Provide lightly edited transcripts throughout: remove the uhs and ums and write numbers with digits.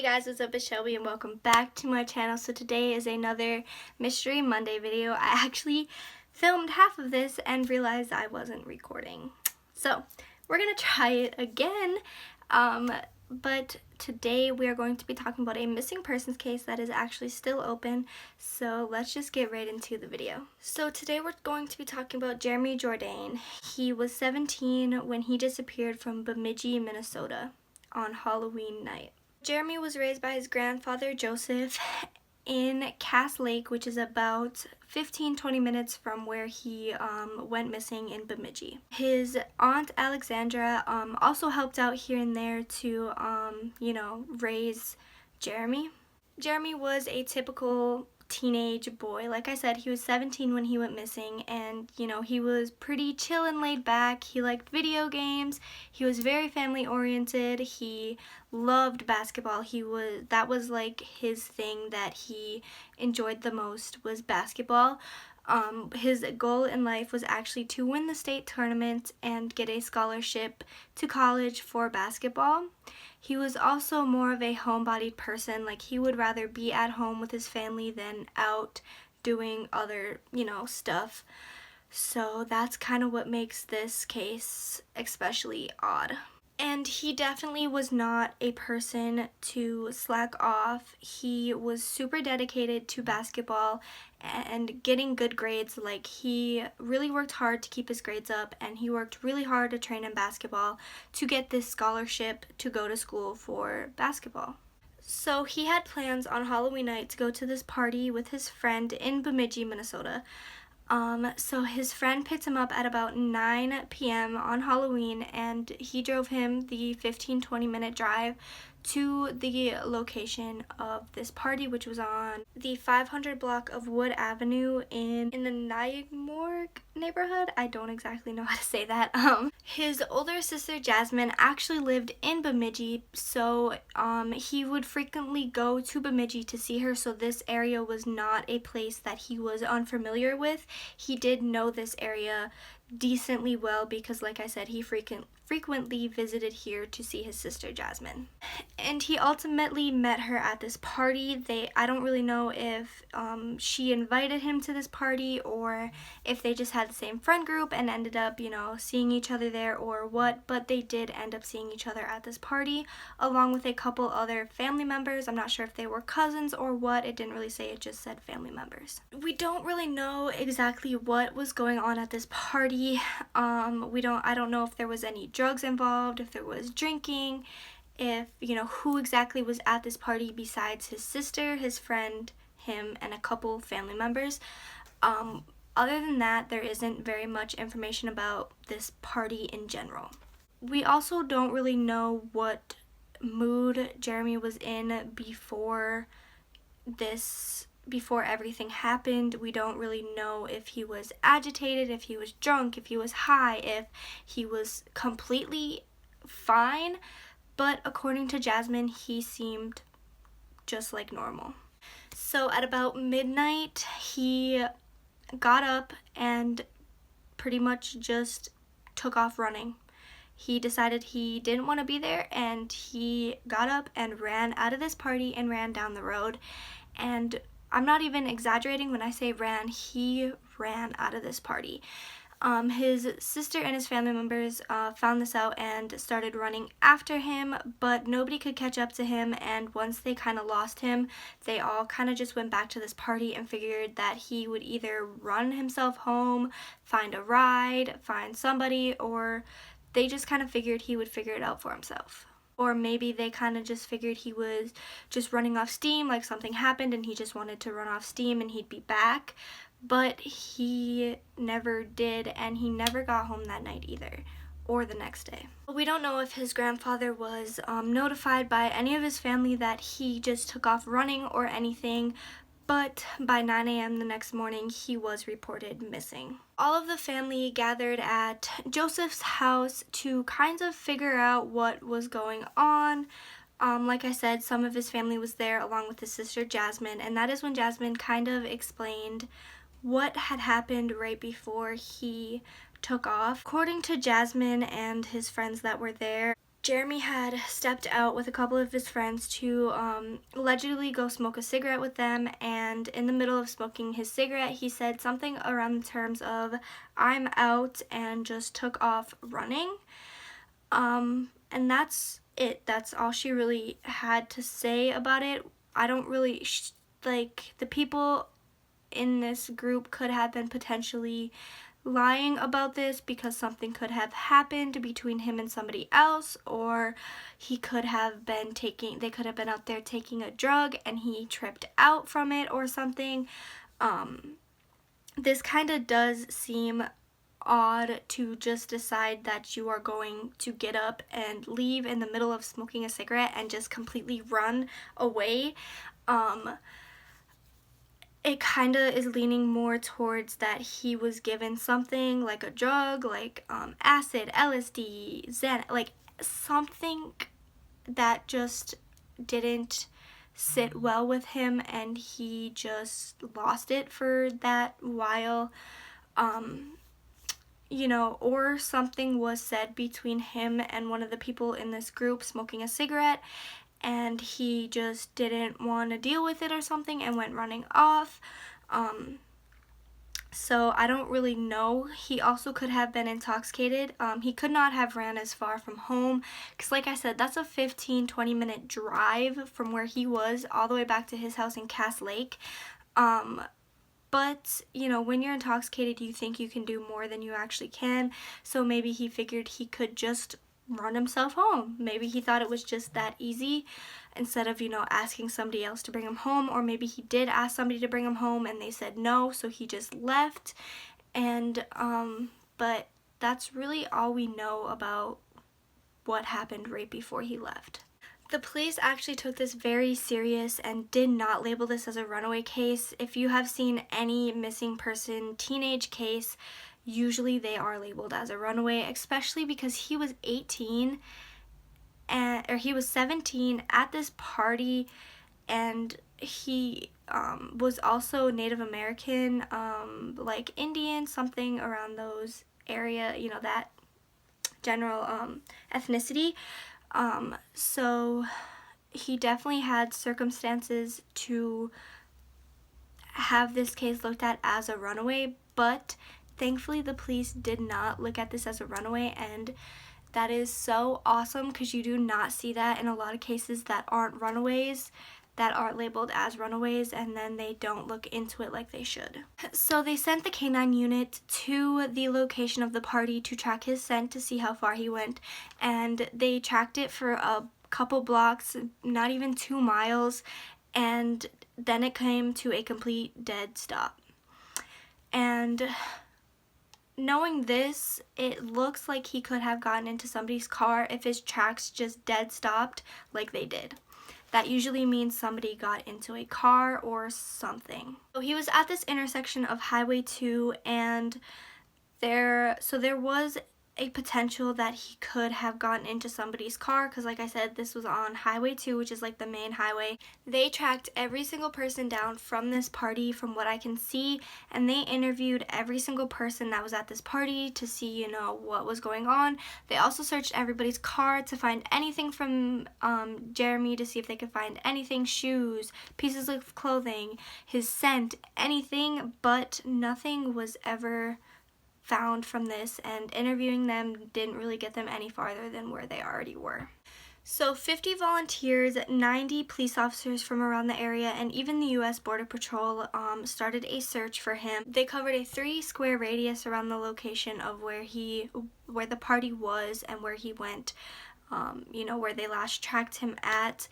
Hey guys, what's up? It's Shelby and welcome back to my channel. So today is another Mystery Monday video. I actually filmed half of this and realized I wasn't recording. So we're gonna try it again. But today we are going to be talking about a missing persons case that is actually still open. So let's just get right into the video. So today we're going to be talking about Jeremy Jourdain. He was 17 when he disappeared from Bemidji, Minnesota on Halloween night. Jeremy was raised by his grandfather Joseph in Cass Lake, which is about 15-20 minutes from where he went missing in Bemidji. His aunt Alexandra also helped out here and there to raise Jeremy. Jeremy was a typical teenage boy. Like I said, he was 17 when he went missing, and he was pretty chill and laid back. He liked video games. He was very family oriented. He loved basketball. That was like his thing that he enjoyed the most, was basketball. His goal in life was actually to win the state tournament and get a scholarship to college for basketball. He was also more of a homebodied person. Like, he would rather be at home with his family than out doing other, stuff. So that's kind of what makes this case especially odd. And he definitely was not a person to slack off. He was super dedicated to basketball and getting good grades. Like, he really worked hard to keep his grades up, and he worked really hard to train in basketball to get this scholarship to go to school for basketball. So he had plans on Halloween night to go to this party with his friend in Bemidji, Minnesota. So his friend picked him up at about 9 p.m. on Halloween, and he drove him the 15-20 minute drive to the location of this party, which was on the 500 block of Wood Avenue in the Nyagmore neighborhood. I don't exactly know how to say that. His older sister Jasmine actually lived in Bemidji, so he would frequently go to Bemidji to see her, so this area was not a place that he was unfamiliar with. He did know this area decently well because, like I said, he frequently visited here to see his sister Jasmine. And he ultimately met her at this party. I don't really know if she invited him to this party or if they just had the same friend group and ended up, seeing each other there or what, but they did end up seeing each other at this party along with a couple other family members. I'm not sure if they were cousins or what. It didn't really say, it just said family members. We don't really know exactly what was going on at this party. I don't know if there was any drugs involved, if there was drinking, if, who exactly was at this party besides his sister, his friend, him, and a couple family members. Other than that, there isn't very much information about this party in general. We also don't really know what mood Jeremy was in before everything happened. We don't really know if he was agitated, if he was drunk, if he was high, if he was completely fine. But according to Jasmine, he seemed just like normal. So at about midnight, he got up and pretty much just took off running. He decided he didn't want to be there, and he got up and ran out of this party and ran down the road. And I'm not even exaggerating when I say ran. He ran out of this party. His sister and his family members found this out and started running after him, but nobody could catch up to him, and once they kind of lost him, they all kind of just went back to this party and figured that he would either run himself home, find a ride, find somebody, or they just kind of figured he would figure it out for himself. Or maybe they kind of just figured he was just running off steam, like something happened and he just wanted to run off steam and he'd be back. But he never did, and he never got home that night either, or the next day. We don't know if his grandfather was notified by any of his family that he just took off running or anything, but by 9 a.m. the next morning, he was reported missing. All of the family gathered at Joseph's house to kind of figure out what was going on. Like I said, some of his family was there along with his sister Jasmine, and that is when Jasmine kind of explained what had happened right before he took off. According to Jasmine and his friends that were there, Jeremy had stepped out with a couple of his friends to allegedly go smoke a cigarette with them, and in the middle of smoking his cigarette, he said something around the terms of, "I'm out," and just took off running. And that's it. That's all she really had to say about it. I don't really, like, the people in this group could have been potentially lying about this because something could have happened between him and somebody else, or he could have been they could have been out there taking a drug and he tripped out from it or something. This kind of does seem odd to just decide that you are going to get up and leave in the middle of smoking a cigarette and just completely run away. It kind of is leaning more towards that he was given something like a drug, like acid, LSD, Zen, like something that just didn't sit well with him, and he just lost it for that while. Or something was said between him and one of the people in this group smoking a cigarette, and he just didn't want to deal with it or something and went running off. So I don't really know. He also could have been intoxicated. He could not have ran as far from home because, like I said, that's a 15-20 minute drive from where he was all the way back to his house in Cass Lake. But, when you're intoxicated, you think you can do more than you actually can. So maybe he figured he could just run himself home. Maybe he thought it was just that easy instead of, asking somebody else to bring him home. Or maybe he did ask somebody to bring him home and they said no, so he just left. And, but that's really all we know about what happened right before he left. The police actually took this very serious and did not label this as a runaway case. If you have seen any missing person teenage case, usually they are labeled as a runaway, especially because he was 18 or he was 17 at this party, and he was also Native American, like Indian, something around those area, that general ethnicity. So he definitely had circumstances to have this case looked at as a runaway, but thankfully the police did not look at this as a runaway, and that is so awesome because you do not see that in a lot of cases that aren't runaways, that are labeled as runaways, and then they don't look into it like they should. So they sent the K-9 unit to the location of the party to track his scent to see how far he went, and they tracked it for a couple blocks, not even 2 miles, and then it came to a complete dead stop. And knowing this, it looks like he could have gotten into somebody's car if his tracks just dead stopped like they did. That usually means somebody got into a car or something. So he was at this intersection of Highway 2, and there was a potential that he could have gotten into somebody's car because, like I said, this was on Highway 2, which is like the main highway. They tracked every single person down from this party from what I can see, and they interviewed every single person that was at this party to see, what was going on. They also searched everybody's car to find anything from Jeremy, to see if they could find anything, shoes, pieces of clothing, his scent, anything, but nothing was ever found from this, and interviewing them didn't really get them any farther than where they already were. So 50 volunteers, 90 police officers from around the area, and even the U.S. Border Patrol started a search for him. They covered a 3-square radius around the location of where the party was and where he went, where they last tracked him at.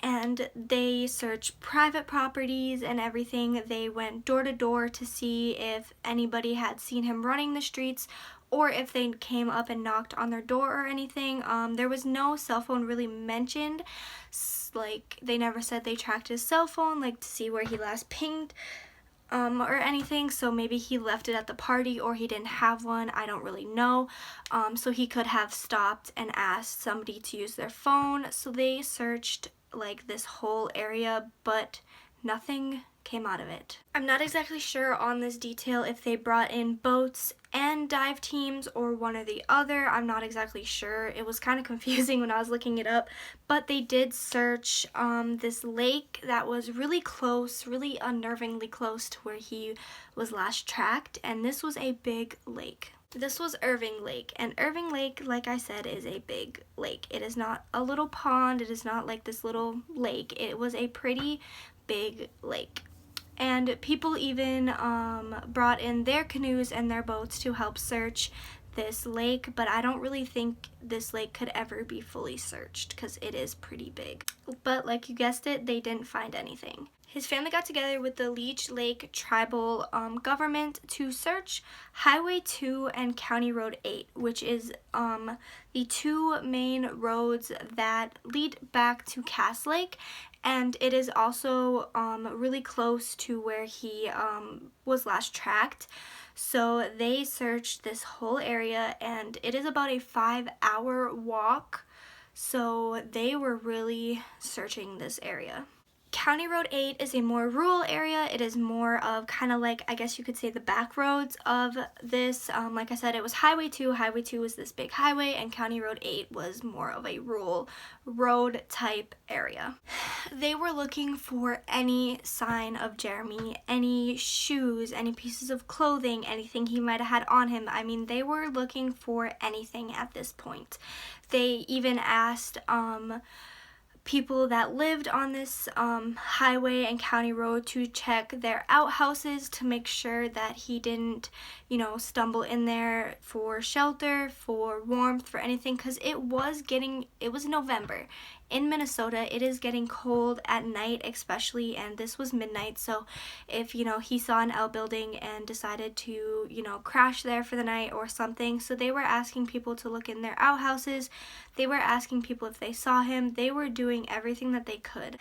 And they searched private properties and everything. They went door to door to see if anybody had seen him running the streets, or if they came up and knocked on their door or anything. There was no cell phone really mentioned. Like, they never said they tracked his cell phone, like to see where he last pinged or anything. So maybe he left it at the party, or he didn't have one. I don't really know. So he could have stopped and asked somebody to use their phone. So they searched like this whole area, but nothing came out of it. I'm not exactly sure on this detail if they brought in boats and dive teams or one or the other. I'm not exactly sure. It was kind of confusing when I was looking it up, but they did search this lake that was really close, really unnervingly close to where he was last tracked, and this was a big lake. This was Irving Lake, and Irving Lake, like I said, is a big lake. It is not a little pond. It is not like this little lake. It was a pretty big lake. And people even brought in their canoes and their boats to help search this lake, but I don't really think this lake could ever be fully searched because it is pretty big. But like you guessed it, they didn't find anything. His family got together with the Leech Lake tribal government to search Highway 2 and County Road 8, which is the two main roads that lead back to Cass Lake, and it is also really close to where he was last tracked. So they searched this whole area, and it is about a 5-hour walk, so they were really searching this area. County Road 8 is a more rural area. It is more of kind of like, I guess you could say, the back roads of this. Like I said, it was Highway 2. Highway 2 was this big highway, and County Road 8 was more of a rural road type area. They were looking for any sign of Jeremy, any shoes, any pieces of clothing, anything he might have had on him. I mean, they were looking for anything at this point. They even asked people that lived on this highway and county road to check their outhouses to make sure that he didn't, stumble in there for shelter, for warmth, for anything, because it was November. In Minnesota, it is getting cold at night especially, and this was midnight, so if, he saw an outbuilding and decided to, crash there for the night or something, so they were asking people to look in their outhouses, they were asking people if they saw him, they were doing everything that they could.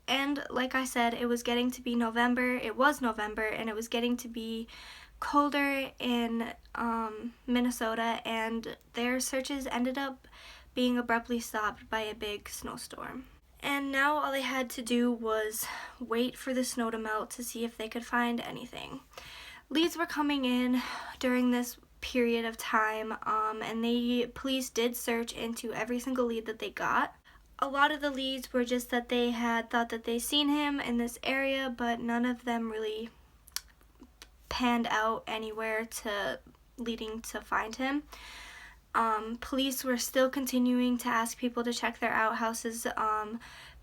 And like I said, it was getting to be November, it was November, and it was getting to be colder in Minnesota, and their searches ended up being abruptly stopped by a big snowstorm. And now all they had to do was wait for the snow to melt to see if they could find anything. Leads were coming in during this period of time, and the police did search into every single lead that they got. A lot of the leads were just that they had thought that they seen him in this area, but none of them really panned out anywhere leading to find him. Police were still continuing to ask people to check their outhouses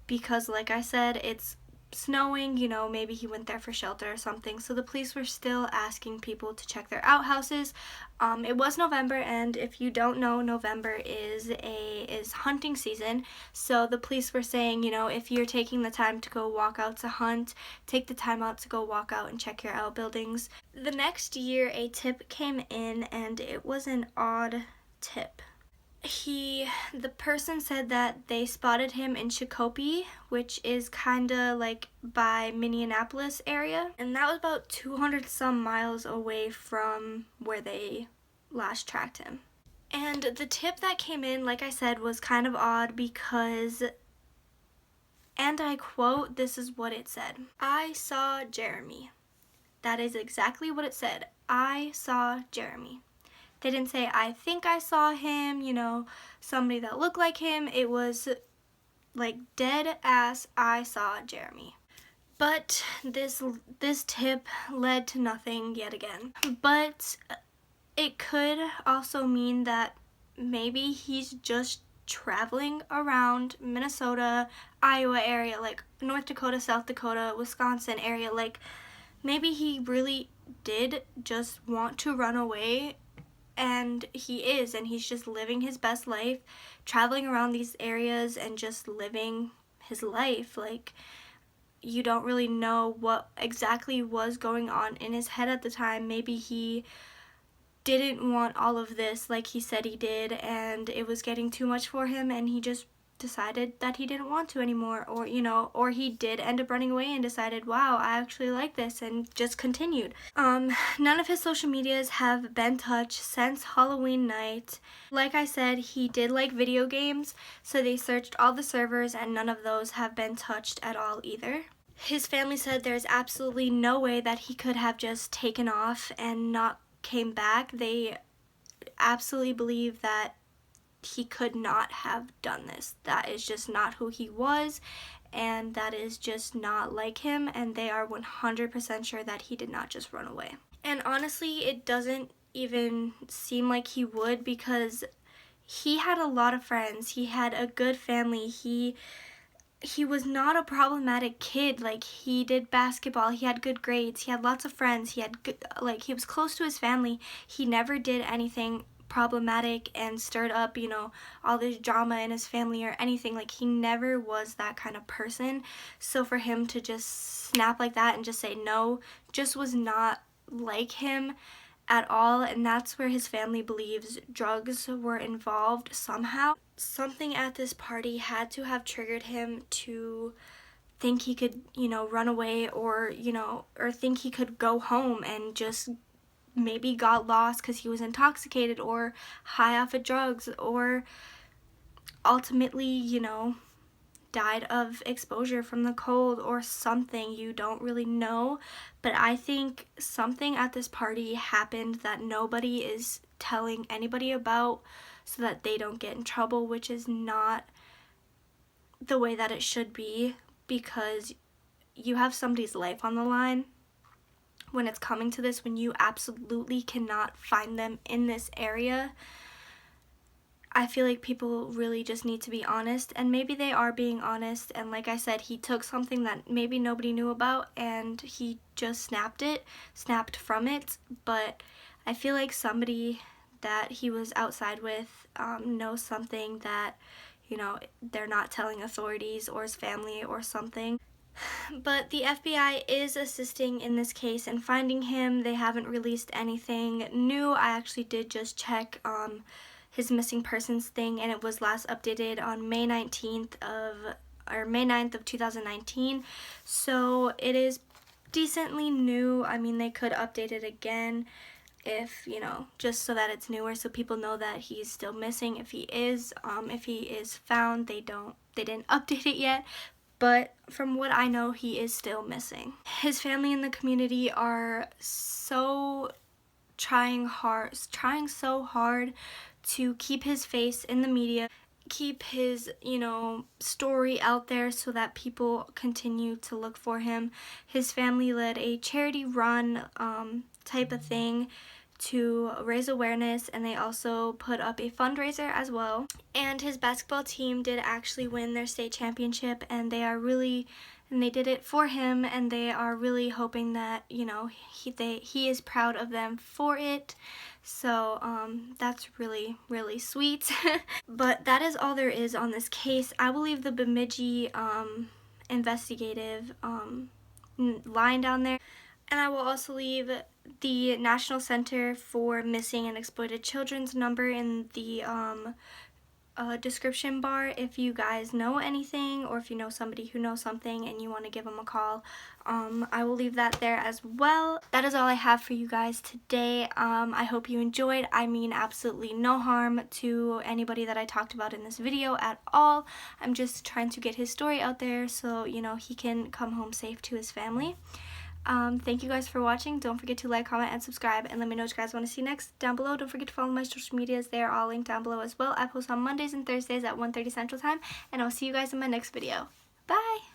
because, like I said, it's snowing, maybe he went there for shelter or something, so the police were still asking people to check their outhouses. It was November, and if you don't know, November is hunting season, so the police were saying, if you're taking the time to go walk out to hunt, take the time out to go walk out and check your outbuildings. The next year, a tip came in, and it was an odd tip. The person said that they spotted him in Shakopee, which is kinda like by Minneapolis area, and that was about 200 some miles away from where they last tracked him. And the tip that came in, like I said, was kind of odd because, and I quote, this is what it said: "I saw Jeremy." That is exactly what it said. I saw Jeremy. They didn't say, I think I saw him, somebody that looked like him. It was like dead ass, I saw Jeremy. But this tip led to nothing yet again. But it could also mean that maybe he's just traveling around Minnesota, Iowa area, like North Dakota, South Dakota, Wisconsin area. Like maybe he really did just want to run away, and he's just living his best life, traveling around these areas and just living his life. Like, you don't really know what exactly was going on in his head at the time. Maybe he didn't want all of this like he said he did, and it was getting too much for him, and he just decided that he didn't want to anymore, or he did end up running away and decided, wow, I actually like this, and just continued. None of his social medias have been touched since Halloween night. Like I said, he did like video games, so they searched all the servers, and none of those have been touched at all either. His family said there's absolutely no way that he could have just taken off and not came back. They absolutely believe that he could not have done this. That is just not who he was, and that is just not like him, and they are 100% sure that he did not just run away. And honestly, it doesn't even seem like he would, because he had a lot of friends. He had a good family. He was not a problematic kid. Like, he did basketball, he had good grades, he had lots of friends, he had good, like, he was close to his family. He never did anything problematic and stirred up, you know, all this drama in his family or anything. Like, he never was that kind of person. So for him to just snap like that and just say no just was not like him at all, and that's where his family believes drugs were involved somehow. Something at this party had to have triggered him to think he could, you know, run away, or, you know, or think he could go home and just maybe got lost because he was intoxicated or high off of drugs, or ultimately, you know, died of exposure from the cold or something. You don't really know, but I think something at this party happened that nobody is telling anybody about, so that they don't get in trouble, which is not the way that it should be, because you have somebody's life on the line when it's coming to this, when you absolutely cannot find them in this area. I feel like people really just need to be honest, and maybe they are being honest. And like I said, he took something that maybe nobody knew about and he just snapped from it. But I feel like somebody that he was outside with knows something that, you know, they're not telling authorities or his family or something. But the FBI is assisting in this case and finding him. They haven't released anything new. I actually did just check his missing persons thing, and it was last updated on May 9th of 2019. So it is decently new. I mean, they could update it again if, you know, just so that it's newer, so people know that he's still missing. If he is found, they didn't update it yet. But from what I know, he is still missing. His family and the community are trying so hard to keep his face in the media, keep his, you know, story out there so that people continue to look for him. His family led a charity run type of thing to raise awareness, and they also put up a fundraiser as well. And his basketball team did actually win their state championship, and they did it for him, and they are really hoping that, you know, he is proud of them for it. So that's really, really sweet. But that is all there is on this case. I will leave the Bemidji investigative line down there, and I will also leave the National Center for Missing and Exploited Children's number in the description bar if you guys know anything, or if you know somebody who knows something and you want to give them a call. I will leave that there as well. That is all I have for you guys today. I hope you enjoyed. I mean absolutely no harm to anybody that I talked about in this video at all. I'm just trying to get his story out there so, you know, he can come home safe to his family. Thank you guys for watching. Don't forget to like, comment, and subscribe, and let me know what you guys want to see next down below. Don't forget to follow my social medias. They are all linked down below as well. I post on Mondays and Thursdays at 1:30 Central Time, and I'll see you guys in my next video. Bye!